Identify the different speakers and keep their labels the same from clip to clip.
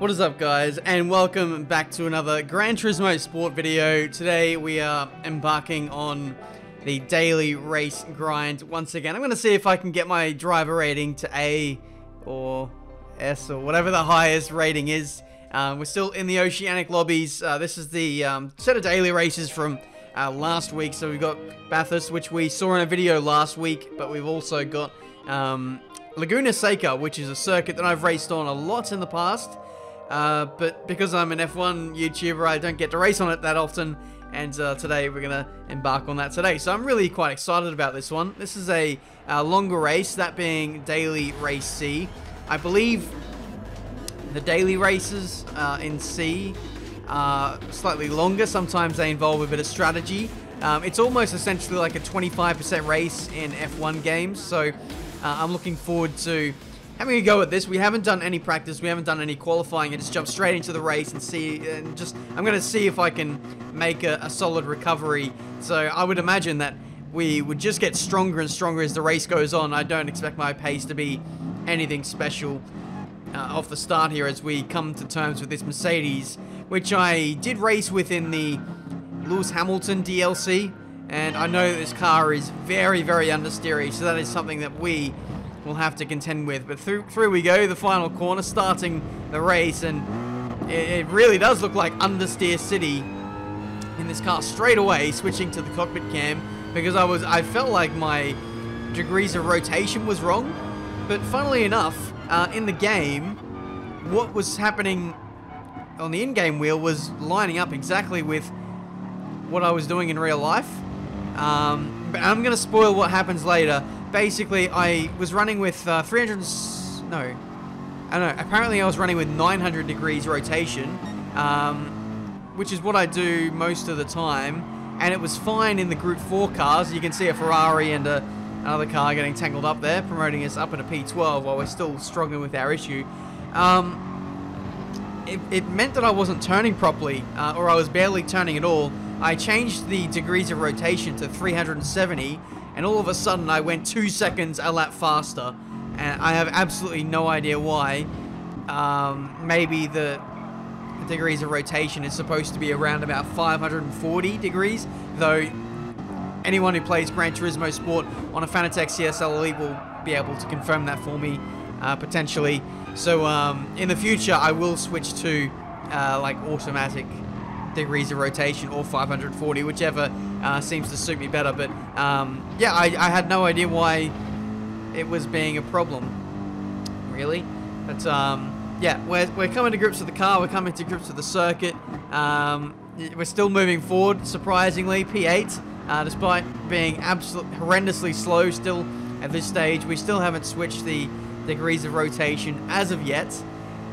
Speaker 1: What is up, guys, and welcome back to another Gran Turismo Sport video. Today we are embarking on the daily race grind once again. I'm going to see if I can get my driver rating to A or S or whatever the highest rating is. We're still in the Oceanic lobbies. This is the set of daily races from last week. So we've got Bathurst, which we saw in a video last week, but we've also got Laguna Seca, which is a circuit that I've raced on a lot in the past. But because I'm an F1 YouTuber, I don't get to race on it that often, and today we're going to embark on that today. So I'm really quite excited about this one. This is a longer race, that being Daily Race C. I believe the daily races in C are slightly longer. Sometimes they involve a bit of strategy. It's almost essentially like a 25% race in F1 games, so I'm looking forward to having a go at this. We haven't done any practice, we haven't done any qualifying, and just jump straight into the race and see, I'm going to see if I can make a solid recovery. So I would imagine that we would just get stronger and stronger as the race goes on. I don't expect my pace to be anything special off the start here as we come to terms with this Mercedes, which I did race with in the Lewis Hamilton DLC, and I know that this car is very, very understeery, so that is something that we will have to contend with. But through we go, the final corner, starting the race, and it really does look like understeer city in this car straight away, switching to the cockpit cam, because I felt like my degrees of rotation was wrong. But funnily enough, in the game, what was happening on the in-game wheel was lining up exactly with what I was doing in real life. But I'm going to spoil what happens later. Basically, I was running with apparently I was running with 900 degrees rotation, which is what I do most of the time, and it was fine in the Group 4 cars. You can see a Ferrari and another car getting tangled up there, promoting us up in a P12 while we're still struggling with our issue. It meant that I wasn't turning properly, or I was barely turning at all. I changed the degrees of rotation to 370, and all of a sudden I went 2 seconds a lap faster, and I have absolutely no idea why. Maybe the degrees of rotation is supposed to be around about 540 degrees, though anyone who plays Gran Turismo Sport on a Fanatec CSL Elite will be able to confirm that for me, potentially. So in the future I will switch to like automatic degrees of rotation or 540, whichever seems to suit me better. But yeah, I had no idea why it was being a problem, really. But yeah, we're coming to grips with the car, we're coming to grips with the circuit. We're still moving forward, surprisingly. P8, despite being absolutely horrendously slow still at this stage. We still haven't switched the degrees of rotation as of yet.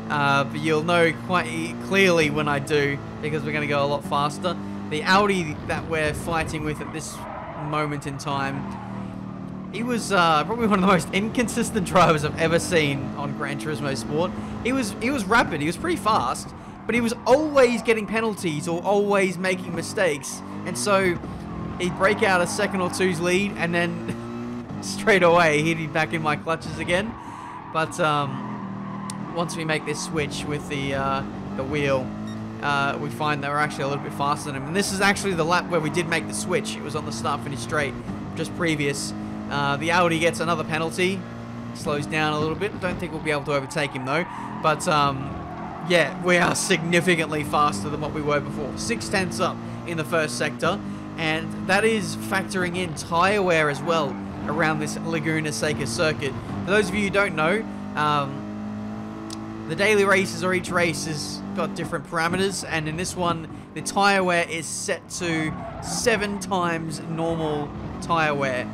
Speaker 1: But you'll know quite clearly when I do, because we're going to go a lot faster. The Audi that we're fighting with at this moment in time, he was probably one of the most inconsistent drivers I've ever seen on Gran Turismo Sport. He was rapid, he was pretty fast, but he was always getting penalties or always making mistakes. And so he'd break out a second or two's lead, and then straight away he'd be back in my clutches again. But once we make this switch with the wheel, we find that we're actually a little bit faster than him. And this is actually the lap where we did make the switch. It was on the start-finish straight, just previous. The Audi gets another penalty, slows down a little bit. Don't think we'll be able to overtake him though. But yeah, we are significantly faster than what we were before. 6/10 up in the first sector, and that is factoring in tyre wear as well around this Laguna Seca circuit. For those of you who don't know, the daily races, or each race, has got different parameters, and in this one the tyre wear is set to 7 times normal tyre wear,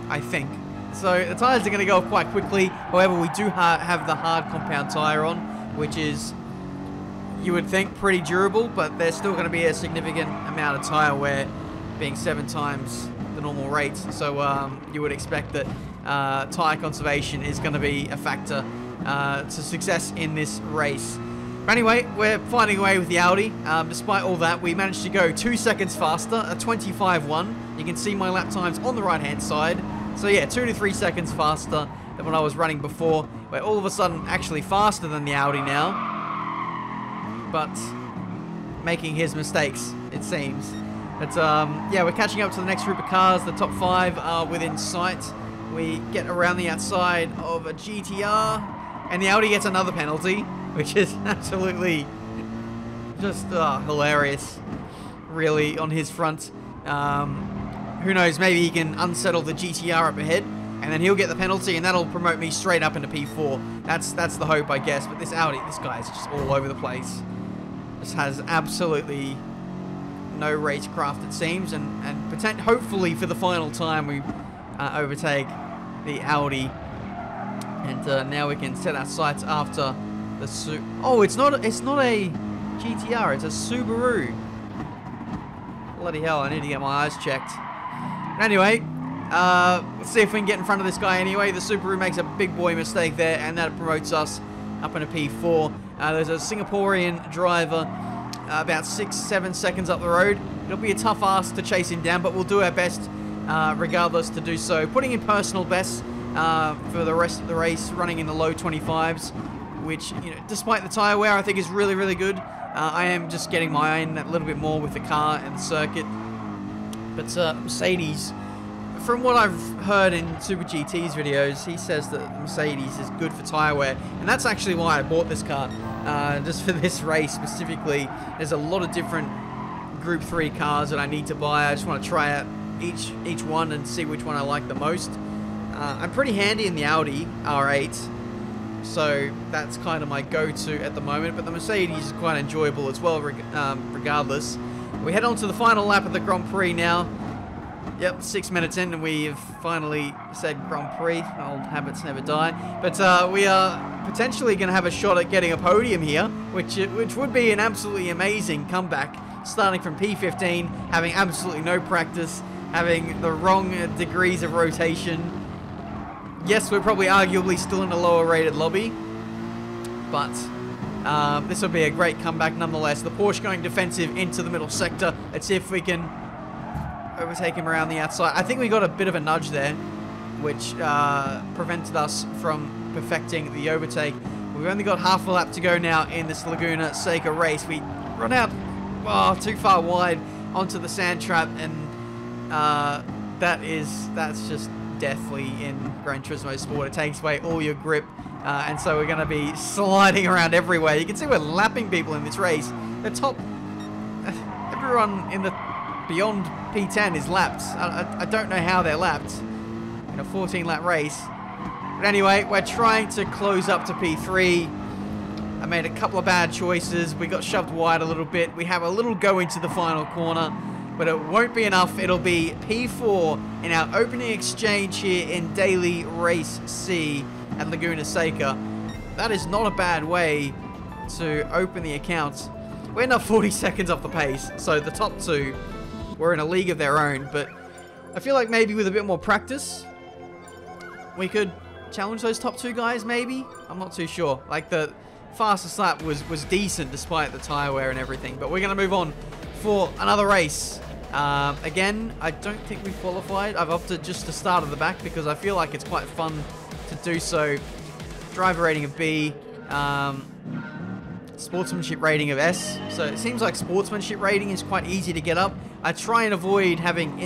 Speaker 1: I think. So the tyres are going to go off quite quickly. However, we do have the hard compound tyre on, which is, you would think, pretty durable, but there's still going to be a significant amount of tyre wear, being 7 times the normal rate. So you would expect that tyre conservation is going to be a factor to success in this race. But anyway, we're finding a way with the Audi. Despite all that, we managed to go 2 seconds faster, a 25.1. You can see my lap times on the right hand side. So yeah, 2 to 3 seconds faster than when I was running before. We're all of a sudden actually faster than the Audi now. but making his mistakes, it seems. But yeah, we're catching up to the next group of cars. The top 5 are within sight. We get around the outside of a GTR, and the Audi gets another penalty, which is absolutely just hilarious, really, on his front. Who knows, maybe he can unsettle the GTR up ahead, and then he'll get the penalty, and that'll promote me straight up into P4. That's the hope, I guess. But this Audi, this guy is just all over the place. Just has absolutely no racecraft, it seems, and hopefully for the final time we overtake the Audi, and now we can set our sights after the oh, it's not a GTR, it's a Subaru. Bloody hell, I need to get my eyes checked. Anyway, let's see if we can get in front of this guy anyway. The Subaru makes a big boy mistake there, and that promotes us up into P4. There's a Singaporean driver about 6-7 seconds up the road. It'll be a tough ask to chase him down, but we'll do our best regardless to do so. Putting in personal bests for the rest of the race, running in the low 25s, which, you know, despite the tyre wear, I think is really, really good. I am just getting my own a little bit more with the car and the circuit. But Mercedes, from what I've heard in Super GT's videos, he says that Mercedes is good for tyre wear, and that's actually why I bought this car, just for this race specifically. There's a lot of different Group 3 cars that I need to buy. I just want to try out each one and see which one I like the most. I'm pretty handy in the Audi R8, so that's kind of my go-to at the moment, but the Mercedes is quite enjoyable as well, regardless. We head on to the final lap of the Grand Prix now. Yep, 6 minutes in, and we have finally said Grand Prix. Old habits never die. But we are potentially going to have a shot at getting a podium here, which would be an absolutely amazing comeback, starting from P15, having absolutely no practice, having the wrong degrees of rotation. Yes, we're probably arguably still in a lower rated lobby, but this will be a great comeback nonetheless. The Porsche going defensive into the middle sector. Let's see if we can overtake him around the outside. I think we got a bit of a nudge there, which prevented us from perfecting the overtake. We've only got half a lap to go now in this Laguna Seca race. We run out too far wide onto the sand trap, and that's just deathly in Gran Turismo Sport. It takes away all your grip, and so we're going to be sliding around everywhere. You can see we're lapping people in this race. The top, everyone in the beyond P10 is lapped. I don't know how they're lapped in a 14-lap race. But anyway, we're trying to close up to P3. I made a couple of bad choices. We got shoved wide a little bit. We have a little go into the final corner, but it won't be enough. It'll be P4 in our opening exchange here in Daily Race C at Laguna Seca. That is not a bad way to open the account. We're now 40 seconds off the pace, so the top two were in a league of their own, but I feel like maybe with a bit more practice, we could challenge those top two guys, maybe? I'm not too sure. Like, the fastest lap was decent despite the tyre wear and everything, but we're going to move on for another race. Again, I don't think we qualified. I've opted just to start at the back because I feel like it's quite fun to do so. Driver rating of B, sportsmanship rating of S. So it seems like sportsmanship rating is quite easy to get up. I try and avoid having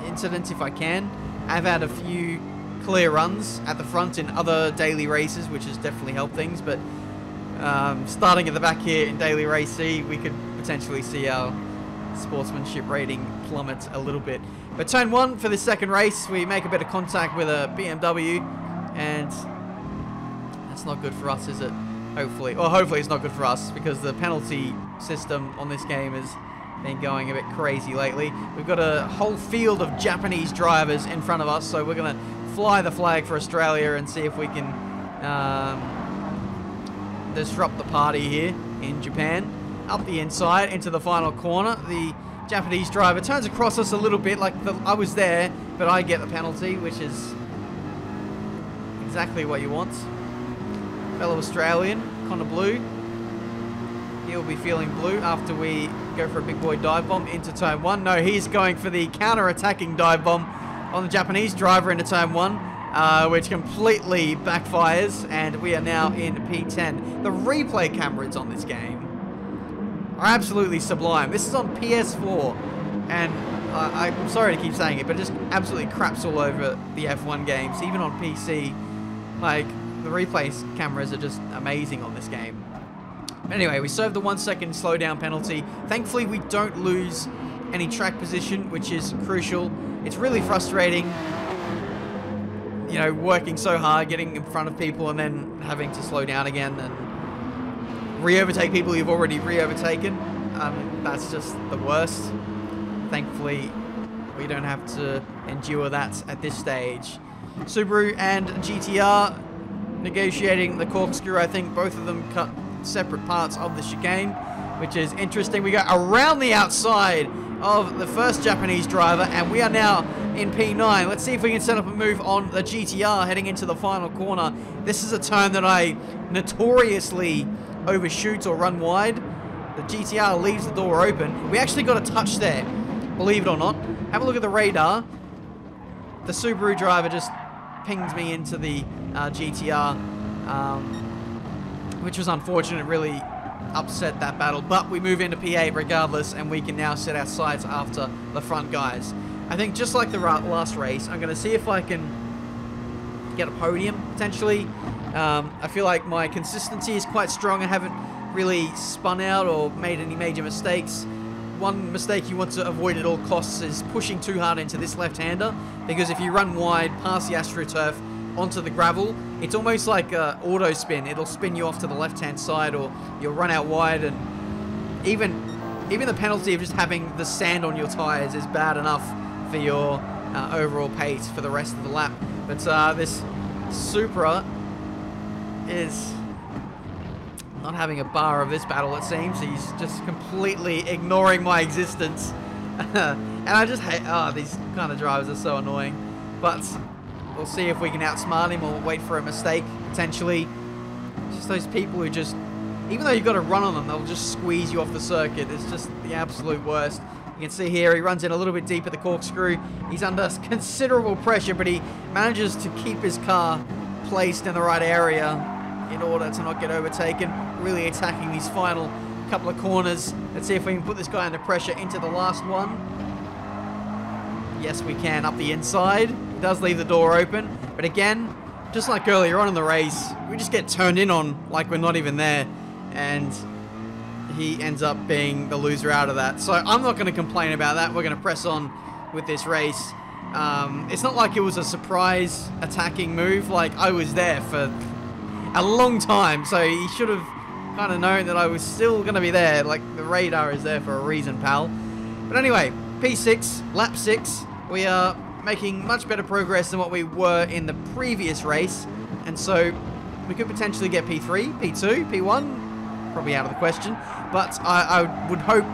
Speaker 1: incidents if I can. I've had a few clear runs at the front in other daily races, which has definitely helped things, but starting at the back here in Daily Race C, we could potentially see our sportsmanship rating plummet a little bit. But turn one for the second race, we make a bit of contact with a BMW, and that's not good for us, is it? Hopefully. Or hopefully it's not good for us, because the penalty system on this game has been going a bit crazy lately. We've got a whole field of Japanese drivers in front of us, so we're going to fly the flag for Australia and see if we can disrupt the party here in Japan. Up the inside into the final corner. The Japanese driver turns across us a little bit, like I was there, but I get the penalty, which is exactly what you want. Fellow Australian, Connor Blue. He'll be feeling blue after we go for a big boy dive bomb into turn one. No, he's going for the counter-attacking dive bomb on the Japanese driver into turn one, which completely backfires, and we are now in P10. The replay cameras on this game are absolutely sublime. This is on PS4, and I'm sorry to keep saying it, but it just absolutely craps all over the F1 games, even on PC. Like, the replay cameras are just amazing on this game. Anyway, we served the 1 second slowdown penalty. Thankfully, we don't lose any track position, which is crucial. It's really frustrating, you know, working so hard, getting in front of people, and then having to slow down again and re-overtake people you've already re-overtaken. That's just the worst. Thankfully, we don't have to endure that at this stage. Subaru and GTR negotiating the corkscrew. I think both of them cut separate parts of the chicane, which is interesting. We go around the outside of the first Japanese driver, and we are now in P9. Let's see if we can set up a move on the GTR heading into the final corner. This is a turn that I notoriously overshoot or run wide. The GTR leaves the door open. We actually got a touch there, believe it or not. Have a look at the radar. The Subaru driver just pinged me into the GTR, which was unfortunate. Really upset that battle, but we move into P8 regardless, and we can now set our sights after the front guys. I think just like the last race, I'm going to see if I can get a podium potentially. I feel like my consistency is quite strong. I haven't really spun out or made any major mistakes. One mistake you want to avoid at all costs is pushing too hard into this left-hander, because if you run wide past the AstroTurf onto the gravel, it's almost like auto spin. It'll spin you off to the left-hand side, or you'll run out wide, and even the penalty of just having the sand on your tires is bad enough for your overall pace for the rest of the lap. But this Supra is not having a bar of this battle, it seems. He's just completely ignoring my existence. And I just hate, these kind of drivers are so annoying. But we'll see if we can outsmart him or wait for a mistake, potentially. Just those people who just, even though you've got to run on them, they'll just squeeze you off the circuit. It's just the absolute worst. You can see here, he runs in a little bit deep at the corkscrew. He's under considerable pressure, but he manages to keep his car placed in the right area in order to not get overtaken. Really attacking these final couple of corners. Let's see if we can put this guy under pressure into the last one. Yes, we can, up the inside. He does leave the door open, but again, just like earlier on in the race, we just get turned in on like we're not even there, and he ends up being the loser out of that. So I'm not going to complain about that. We're going to press on with this race. It's not like it was a surprise attacking move. Like, I was there for a long time, so he should have kind of known that I was still going to be there. Like, the radar is there for a reason, pal. But anyway, P6, lap 6. We are making much better progress than what we were in the previous race, and so we could potentially get P3, P2, P1, probably out of the question, but I would hope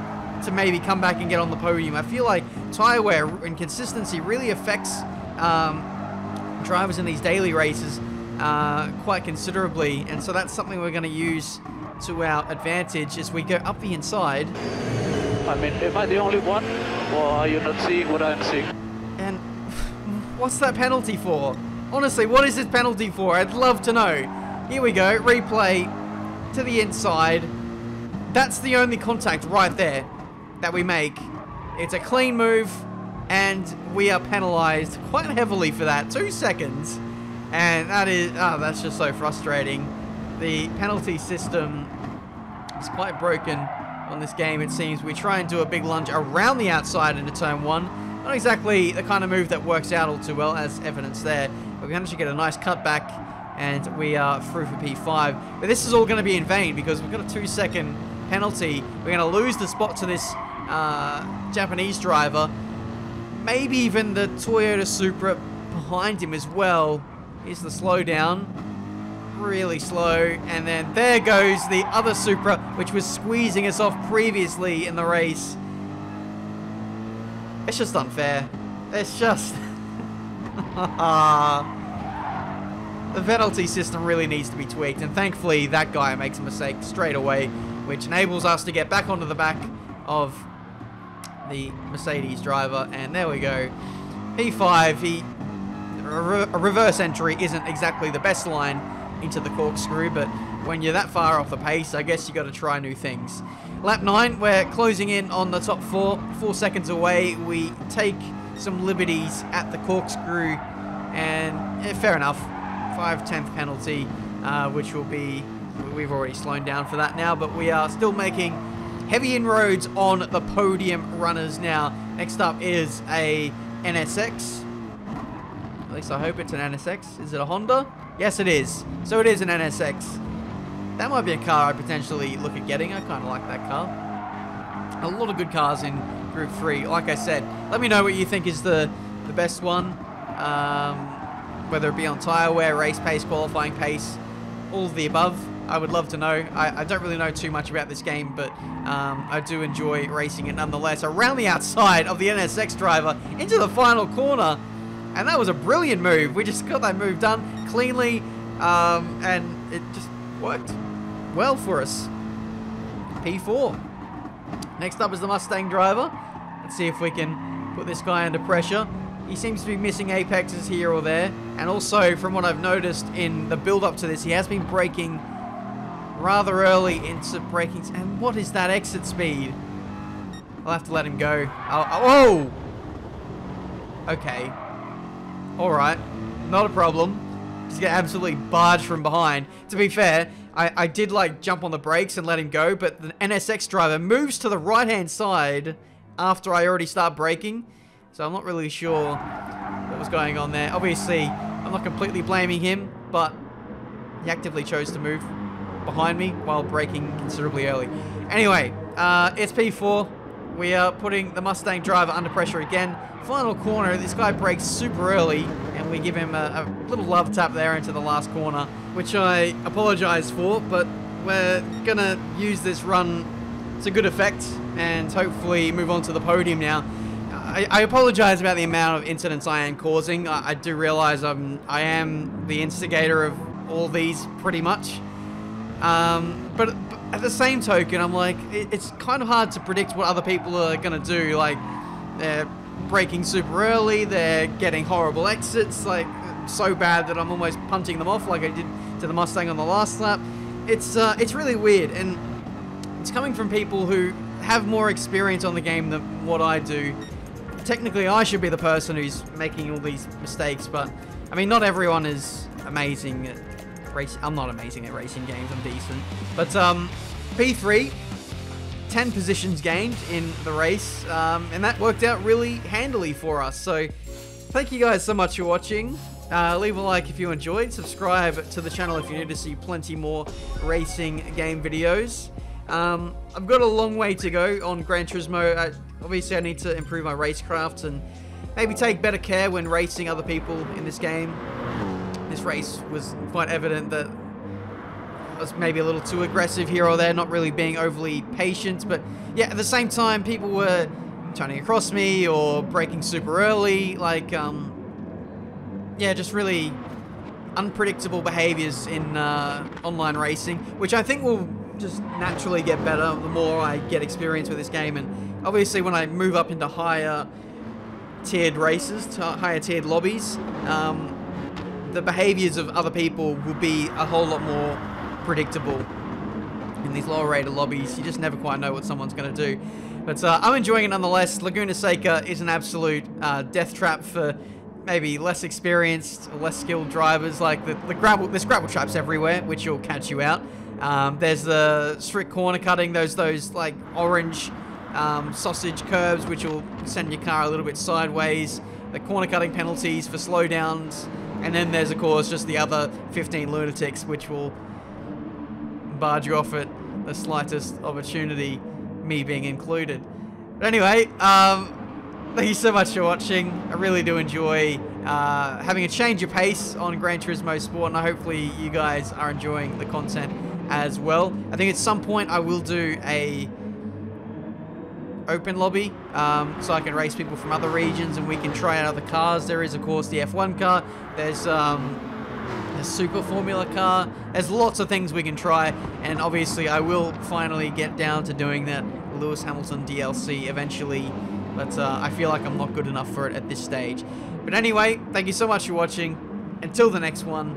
Speaker 1: to maybe come back and get on the podium. I feel like tyre wear and consistency really affects drivers in these daily races quite considerably, and so that's something we're going to use to our advantage as we go up the inside.
Speaker 2: I mean, am I the only one, or are you not seeing what I'm seeing?
Speaker 1: And what's that penalty for? Honestly, what is this penalty for? I'd love to know. Here we go, replay to the inside. That's the only contact right there that we make. It's a clean move, and we are penalized quite heavily for that. 2 seconds. And that is, that's just so frustrating. The penalty system is quite broken on this game, it seems. We try and do a big lunge around the outside into turn 1. Not exactly the kind of move that works out all too well, as evidenced there. But we managed to get a nice cutback, and we are through for P5. But this is all going to be in vain, because we've got a 2-second penalty. We're going to lose the spot to this Japanese driver. Maybe even the Toyota Supra behind him as well. Here's the slowdown. Really slow. And then there goes the other Supra, which was squeezing us off previously in the race. It's just unfair. It's just... The penalty system really needs to be tweaked, and thankfully that guy makes a mistake straight away, which enables us to get back onto the back of the Mercedes driver, and there we go. P5, a reverse entry isn't exactly the best line into the corkscrew, but when you're that far off the pace, I guess you got to try new things. Lap 9, we're closing in on the top 4. 4 seconds away. We take some liberties at the corkscrew, and fair enough. 5/10 penalty, which will be, we've already slowed down for that now, but we are still making heavy inroads on the podium runners now. Next up is a NSX. At least I hope it's an NSX. Is it a Honda? Yes, it is. So it is an NSX. That might be a car I potentially look at getting. I kind of like that car. A lot of good cars in Group 3. Like I said, let me know what you think is the best one. Whether it be on tyre wear, race pace, qualifying pace, all of the above. I would love to know. I don't really know too much about this game, but I do enjoy racing it nonetheless. Around the outside of the NSX driver into the final corner. And that was a brilliant move. We just got that move done cleanly, and it just worked well for us. P4. Next up is the Mustang driver. Let's see if we can put this guy under pressure. He seems to be missing apexes here or there. And also, from what I've noticed in the build-up to this, he has been braking rather early into braking. And what is that exit speed? I'll have to let him go. Oh! Okay. Alright. Not a problem. Just get absolutely barged from behind. To be fair, I did like jump on the brakes and let him go, but the NSX driver moves to the right-hand side after I already start braking. So I'm not really sure what was going on there. Obviously, I'm not completely blaming him, but he actively chose to move behind me while braking considerably early. Anyway, it's P4. We are putting the Mustang driver under pressure again. Final corner, this guy brakes super early, and we give him a little love tap there into the last corner, which I apologize for, but we're gonna use this run to good effect and hopefully move on to the podium now. I apologize about the amount of incidents I am causing. I do realize I am the instigator of all these pretty much. But at the same token, I'm like, it's kind of hard to predict what other people are gonna do. Like, they're braking super early, they're getting horrible exits, like so bad that I'm almost punting them off like I did to the Mustang on the last lap. It's really weird, and it's coming from people who have more experience on the game than what I do. Technically, I should be the person who's making all these mistakes, but I mean, not everyone is amazing at racing. I'm not amazing at racing games, I'm decent. But P3, 10 positions gained in the race, and that worked out really handily for us. So thank you guys so much for watching. Leave a like if you enjoyed, subscribe to the channel if you need to see plenty more racing game videos. I've got a long way to go on Gran Turismo. Obviously I need to improve my racecraft and maybe take better care when racing other people in this game. This race was quite evident that I was maybe a little too aggressive here or there, not really being overly patient, but yeah, at the same time people were turning across me or braking super early, like yeah, just really unpredictable behaviors in online racing, which I think will just naturally get better the more I get experience with this game. And obviously when I move up into higher tiered races, higher tiered lobbies, the behaviors of other people will be a whole lot more predictable. In these lower rated lobbies, you just never quite know what someone's going to do. But I'm enjoying it nonetheless. Laguna Seca is an absolute death trap for maybe less experienced or less skilled drivers. Like there's gravel traps everywhere, which will catch you out. There's the strict corner cutting, those like orange sausage curbs, which will send your car a little bit sideways. The corner cutting penalties for slowdowns. And then there's, of course, just the other 15 lunatics, which will barge you off at the slightest opportunity, me being included. But anyway, thank you so much for watching. I really do enjoy having a change of pace on Gran Turismo Sport, and hopefully you guys are enjoying the content as well. I think at some point I will do a open lobby, so I can race people from other regions and we can try out other cars. There is, of course, the F1 car. There's a Super Formula car. There's lots of things we can try, and obviously I will finally get down to doing that Lewis Hamilton DLC eventually, but I feel like I'm not good enough for it at this stage. But anyway, thank you so much for watching. Until the next one,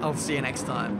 Speaker 1: I'll see you next time.